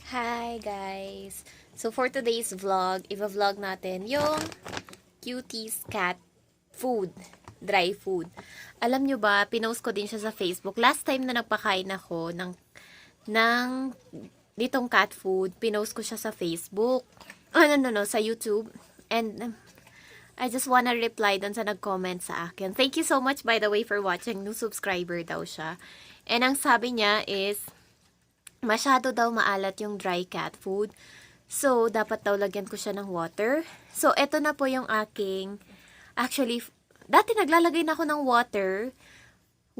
Hi guys! So for today's vlog, i-vlog natin yung Cuties cat food, dry food. Alam nyo ba, pinost ko din siya sa Facebook. Last time na nagpakain ako ng ditong cat food, pinost ko siya sa Facebook. No, sa YouTube. And I just wanna reply dun sa nag-comment sa akin. Thank you so much by the way for watching. New subscriber daw siya. And ang sabi niya is, masyado daw maalat yung dry cat food. So, dapat daw lagyan ko siya ng water. So, eto na po yung aking, actually, dati naglalagay na ako ng water.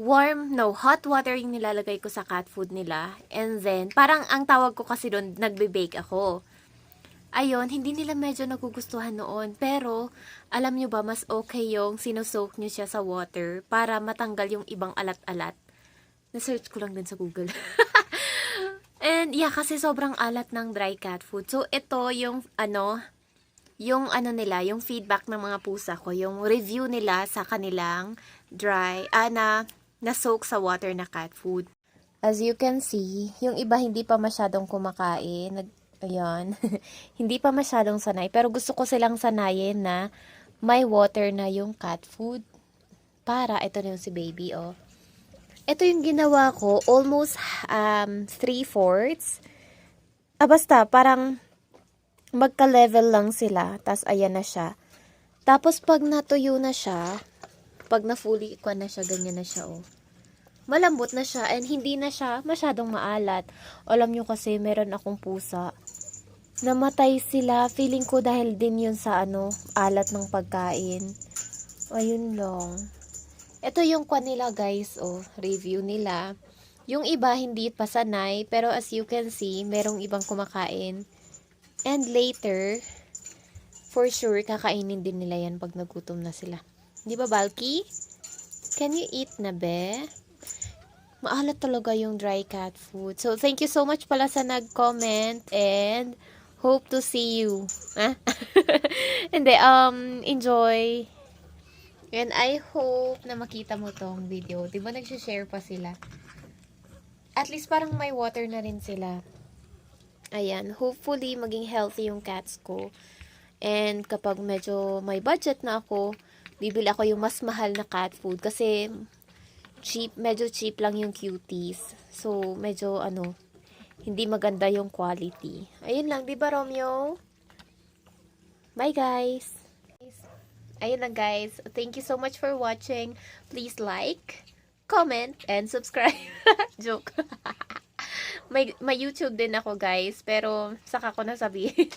Hot water yung nilalagay ko sa cat food nila. And then, parang ang tawag ko kasi doon, nagbe-bake ako. Ayun, hindi nila medyo nagugustuhan noon. Pero, alam nyo ba, mas okay yung sinusoak nyo siya sa water para matanggal yung ibang alat-alat. Na-search ko lang din sa Google. And yeah, kasi sobrang alat ng dry cat food. So, ito yung nila, yung feedback ng mga pusa ko, yung review nila sa kanilang na-soak sa water na cat food. As you can see, yung iba hindi pa masyadong kumakain. Ayan. Hindi pa masyadong sanay. Pero gusto ko silang sanayin na may water na yung cat food. Ito na yung si baby, oh. Ito yung ginawa ko, almost 3/4. Basta, parang magka-level lang sila. Tapos, ayan na siya. Tapos, pag natuyo na siya, pag na-fully na siya, ganyan na siya, oh. Malambot na siya and hindi na siya masyadong maalat. Alam nyo kasi, meron akong pusa. Namatay sila. Feeling ko dahil din yun sa alat ng pagkain. Ayun lang. Ito yung nila guys, oh, review nila. Yung iba hindi pa sanay, pero as you can see, merong ibang kumakain. And later, for sure, kakainin din nila yan pag nagutom na sila. Di ba, Balky? Can you eat na, be? Maalat talaga yung dry cat food. So, thank you so much pala sa nag-comment and hope to see you. Hindi, enjoy. And I hope na makita mo tong video. Diba nagsishare pa sila? At least parang may water na rin sila. Ayan. Hopefully, maging healthy yung cats ko. And kapag medyo may budget na ako, bibili ako yung mas mahal na cat food. Kasi, medyo cheap lang yung cuties. So, medyo hindi maganda yung quality. Ayun lang, diba Romeo? Bye guys! Ayun lang guys. Thank you so much for watching. Please like, comment, and subscribe. Joke. may YouTube din ako guys. Pero saka ko na sabihin.